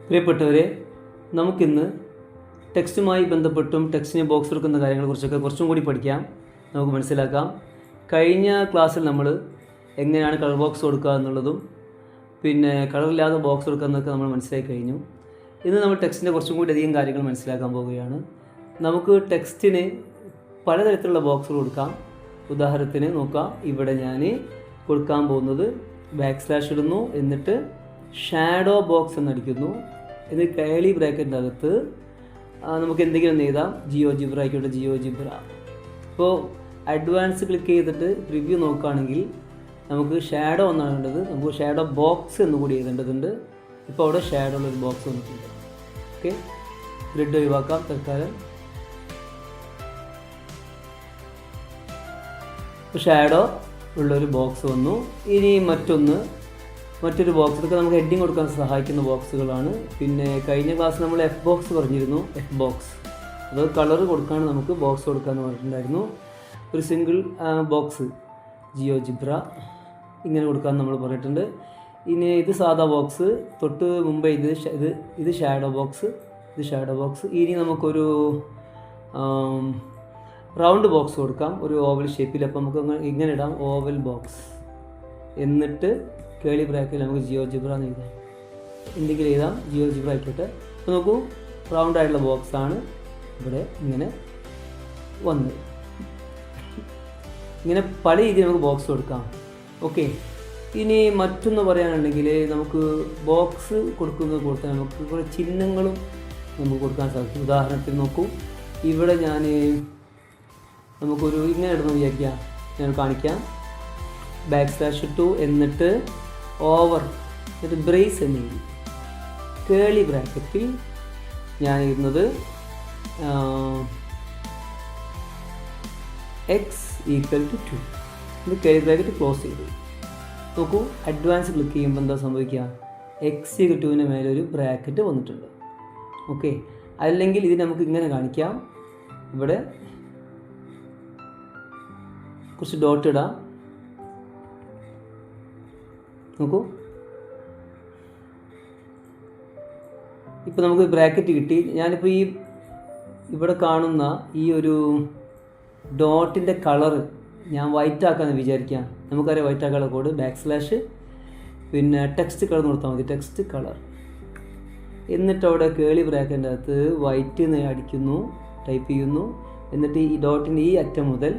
പ്രിയപ്പെട്ടവരെ, നമുക്കിന്ന് ടെക്സ്റ്റുമായി ബന്ധപ്പെട്ടും ടെക്സ്റ്റിനെ ബോക്സ് എടുക്കുന്ന കാര്യങ്ങളെക്കുറിച്ചൊക്കെ കുറച്ചും കൂടി പഠിക്കാം, നമുക്ക് മനസ്സിലാക്കാം. കഴിഞ്ഞ ക്ലാസ്സിൽ നമ്മൾ എങ്ങനെയാണ് കളർ ബോക്സ് കൊടുക്കുക എന്നുള്ളതും പിന്നെ കളറില്ലാതെ ബോക്സ് കൊടുക്കുക എന്നൊക്കെ നമ്മൾ മനസ്സിലാക്കി കഴിഞ്ഞു. ഇന്ന് നമ്മൾ ടെക്സ്റ്റിൻ്റെ കുറച്ചും കൂടി അധികം കാര്യങ്ങൾ മനസ്സിലാക്കാൻ പോവുകയാണ്. നമുക്ക് ടെക്സ്റ്റിന് പലതരത്തിലുള്ള ബോക്സുകൾ കൊടുക്കാം. ഉദാഹരണത്തിന് നോക്കാം, ഇവിടെ ഞാൻ കൊടുക്കാൻ പോകുന്നത് / ഇടുന്നു, എന്നിട്ട് ഷാഡോ ബോക്സ് എന്നടിക്കുന്നു. ഇത് കേളി ബ്രാക്കറ്റിൻ്റെ അകത്ത് നമുക്ക് എന്തെങ്കിലും എഴുതാം. ജിയോജിബ്ര ആയിക്കോട്ടെ, ജിയോജിബ്ര. ഇപ്പോൾ അഡ്വാൻസ് ക്ലിക്ക് ചെയ്തിട്ട് പ്രിവ്യൂ നോക്കുകയാണെങ്കിൽ നമുക്ക് ഷാഡോ എന്നാണ് വേണ്ടത്. നമുക്ക് ഷാഡോ ബോക്സ് എന്നുകൂടി എഴുതേണ്ടതുണ്ട്. ഇപ്പോൾ അവിടെ ഷാഡോ ഉള്ളൊരു ബോക്സ് വന്നിട്ടുണ്ട്. ഓക്കെ, ഗ്രിഡ് ഒഴിവാക്കാം തൽക്കാലം. ഷാഡോ ഉള്ളൊരു ബോക്സ് വന്നു. ഇനി മറ്റൊരു ബോക്സ്, ഇതൊക്കെ നമുക്ക് ഹെഡിങ് കൊടുക്കാൻ സഹായിക്കുന്ന ബോക്സുകളാണ്. പിന്നെ കഴിഞ്ഞ ക്ലാസ്സിൽ നമ്മൾ എഫ് ബോക്സ് പറഞ്ഞിരുന്നു. എഫ് ബോക്സ് അത് കളർ കൊടുക്കാണ് നമുക്ക് ബോക്സ് കൊടുക്കാമെന്ന് പറഞ്ഞിട്ടുണ്ടായിരുന്നു. ഒരു സിംഗിൾ ബോക്സ് ജിയോജിബ്ര ഇങ്ങനെ കൊടുക്കാമെന്ന് നമ്മൾ പറഞ്ഞിട്ടുണ്ട്. ഇനി ഇത് സാധാ ബോക്സ്, തൊട്ട് മുമ്പേ ഇത് ഷാഡോ ബോക്സ്, ഇത് ഷാഡോ ബോക്സ്. ഇനി നമുക്കൊരു റൗണ്ട് ബോക്സ് കൊടുക്കാം, ഒരു ഓവൽ ഷേപ്പിൽ. അപ്പോൾ നമുക്ക് ഇങ്ങനെ ഇടാം, ഓവൽ ബോക്സ്. എന്നിട്ട് കേളി ബ്രാക്കറ്റിൽ നമുക്ക് ജിയോജിബ്ര എന്ന് എഴുതാം, എന്തെങ്കിലും എഴുതാം, ജിയോജിബ്ര ആയിക്കോട്ടെ. അപ്പോൾ നോക്കൂ, റൗണ്ട് ആയിട്ടുള്ള ബോക്സാണ് ഇവിടെ ഇങ്ങനെ വന്നത്. ഇങ്ങനെ പല രീതിയിൽ നമുക്ക് ബോക്സ് കൊടുക്കാം. ഓക്കെ, ഇനി മറ്റൊന്ന് പറയാനുണ്ടെങ്കിൽ നമുക്ക് ബോക്സ് കൊടുത്താൽ നമുക്ക് കുറേ ചിഹ്നങ്ങളും നമുക്ക് കൊടുക്കാൻ സാധിക്കും. ഉദാഹരണത്തിന് നോക്കൂ, ഇവിടെ നമുക്കൊരു ഇങ്ങനെ ഇടുന്നു വിചാരിക്കാം, ഞാൻ കാണിക്കാം. / ഇട്ടു, എന്നിട്ട് ഓവർ, എന്നിട്ട് ബ്രേസ് എന്ന് എഴുതി. കേളി ബ്രാക്കറ്റിൽ ഞാൻ എഴുതുന്നത് x = 2. ഇത് കേളി ബ്രാക്കറ്റ് ക്ലോസ് ചെയ്തു. നോക്കൂ, അഡ്വാൻസ് ക്ലിക്ക് ചെയ്യുമ്പോൾ എന്താ സംഭവിക്കുക? x = 2ന് മേലെ ഒരു ബ്രാക്കറ്റ് വന്നിട്ടുണ്ട്. ഓക്കെ, അല്ലെങ്കിൽ ഇത് നമുക്ക് ഇങ്ങനെ കാണിക്കാം. ഇവിടെ കുറച്ച് ഡോട്ട് ഇടാം. നോക്കൂ, ഇപ്പോൾ നമുക്ക് ബ്രാക്കറ്റ് കിട്ടി. ഞാനിപ്പോൾ ഇവിടെ കാണുന്ന ഈ ഒരു ഡോട്ടിൻ്റെ കളറ് ഞാൻ വൈറ്റ് ആക്കാമെന്ന് വിചാരിക്കാം. നമുക്കറിയാം വൈറ്റ് ആക്കാനുള്ള കോഡ് / പിന്നെ ടെക്സ്റ്റ് കളർ കൊടുത്താൽ മതി, ടെക്സ്റ്റ് കളർ. എന്നിട്ട് അവിടെ കേളി ബ്രാക്കറ്റിൻ്റെ അകത്ത് വൈറ്റ് എന്ന് അടിക്കുന്നു, ടൈപ്പ് ചെയ്യുന്നു. എന്നിട്ട് ഈ ഡോട്ടിൻ്റെ ഈ അറ്റം മുതൽ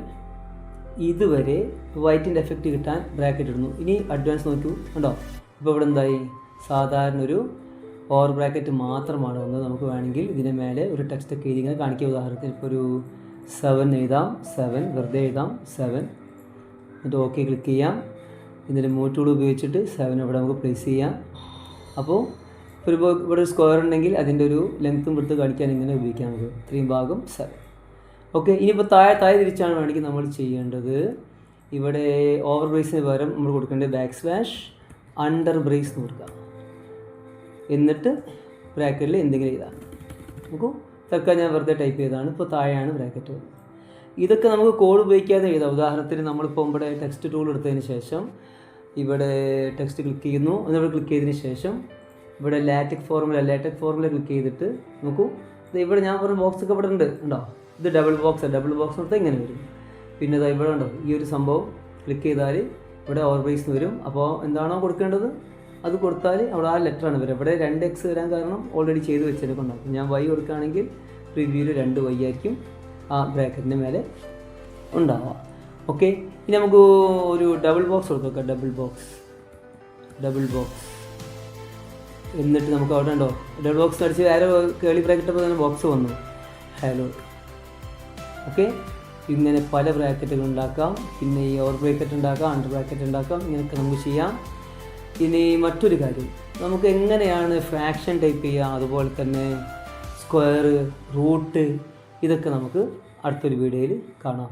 ഇതുവരെ വൈറ്റിൻ്റെ എഫക്റ്റ് കിട്ടാൻ ബ്രാക്കറ്റ് ഇടുന്നു. ഇനി അഡ്വാൻസ് നോക്കൂ, ഉണ്ടോ? ഇപ്പോൾ ഇവിടെ എന്തായി? സാധാരണ ഒരു ഓവർ ബ്രാക്കറ്റ് മാത്രമാണ് വന്നത്. നമുക്ക് വേണമെങ്കിൽ ഇതിന് മേലെ ഒരു ടെക്സ്റ്റൊക്കെ എഴുതി ഇങ്ങനെ കാണിക്കുക. ഉദാഹരണത്തിന് ഇപ്പോൾ ഒരു 7 എഴുതാം, 7 വെറുതെ എഴുതാം, 7. എന്നിട്ട് ഓക്കെ ക്ലിക്ക് ചെയ്യാം. ഇതിൽ മൂവ് ടൂൾ ഉപയോഗിച്ചിട്ട് 7 ഇവിടെ നമുക്ക് പ്ലേസ് ചെയ്യാം. അപ്പോൾ ഇവിടെ ഒരു സ്ക്വയർ ഉണ്ടെങ്കിൽ അതിൻ്റെ ഒരു ലെങ്ത്തും വിഡ്ത്തും കാണിക്കാൻ ഇങ്ങനെ ഉപയോഗിക്കാം നമുക്ക്. 3/7. ഓക്കെ, ഇനിയിപ്പോൾ താഴെ തിരിച്ചാണ് വേണമെങ്കിൽ നമ്മൾ ചെയ്യേണ്ടത്. ഇവിടെ ഓവർ ബ്രേസിന് പകരം നമ്മൾ കൊടുക്കേണ്ടത് / അണ്ടർ ബ്രേസ് എന്ന് കൊടുക്കാം. എന്നിട്ട് ബ്രാക്കറ്റിൽ എന്തെങ്കിലും എഴുതാം. നോക്കൂ, തൽക്കാലം ഞാൻ വെറുതെ ടൈപ്പ് ചെയ്തതാണ്. ഇപ്പോൾ താഴെയാണ് ബ്രാക്കറ്റ്. ഇതൊക്കെ നമുക്ക് കോഡ് ഉപയോഗിക്കാതെ എഴുതാം. ഉദാഹരണത്തിന് നമ്മളിപ്പോൾ ഇവിടെ ടെക്സ്റ്റ് ടൂൾ എടുത്തതിന് ശേഷം ഇവിടെ ടെക്സ്റ്റ് ക്ലിക്ക് ചെയ്യുന്നു. എന്നിവിടെ ക്ലിക്ക് ചെയ്തതിന് ശേഷം ഇവിടെ ലാറ്റക്സ് ഫോർമുല ക്ലിക്ക് ചെയ്തിട്ട് നോക്കൂ, ഇവിടെ ഞാൻ പറഞ്ഞ ബോക്സൊക്കെ ഇവിടെ ഉണ്ട്, ഉണ്ടോ? ഇത് ഡബിൾ ബോക്സ് കൊടുത്താൽ ഇങ്ങനെ വരും. പിന്നെ ഇതാ ഇവിടെ ഉണ്ടോ ഈ ഒരു സംഭവം, ക്ലിക്ക് ചെയ്താൽ ഇവിടെ ഓവർ ബ്രേസ് വരും. അപ്പോൾ എന്താണോ കൊടുക്കേണ്ടത് അത് കൊടുത്താൽ അവിടെ ആ ലെറ്ററാണ് വരും. ഇവിടെ 2x വരാൻ കാരണം ഓൾറെഡി ചെയ്ത് വെച്ചെടുക്കുന്നുണ്ടാവും. അപ്പോൾ ഞാൻ y കൊടുക്കുകയാണെങ്കിൽ പ്രിവ്യൂവിൽ 2y ആയിരിക്കും ആ ബ്രാക്കറ്റിൻ്റെ മേലെ ഉണ്ടാവുക. ഓക്കെ, ഇനി നമുക്ക് ഒരു ഡബിൾ ബോക്സ് കൊടുക്കാം. Double box. എന്നിട്ട് നമുക്ക് അവിടെ ഉണ്ടോ ഡബിൾ ബോക്സ് അടിച്ച് വേറെ കേളി ബ്രാക്കറ്റ് തന്നെ ബോക്സ് വന്നു, ഹലോ. ഓക്കെ, ഇങ്ങനെ പല ബ്രാക്കറ്റുകൾ ഉണ്ടാക്കാം. പിന്നെ ഈ ഓവർ ബ്രാക്കറ്റ് ഉണ്ടാക്കാം, അണ്ടർ ബ്രാക്കറ്റ് ഉണ്ടാക്കാം. ഇങ്ങനെയൊക്കെ നമുക്ക് ചെയ്യാം. ഇനി മറ്റൊരു കാര്യം, നമുക്ക് എങ്ങനെയാണ് ഫ്രാക്ഷൻ ടൈപ്പ് ചെയ്യുക, അതുപോലെ തന്നെ സ്ക്വയർ, റൂട്ട്, ഇതൊക്കെ നമുക്ക് അടുത്തൊരു വീഡിയോയിൽ കാണാം.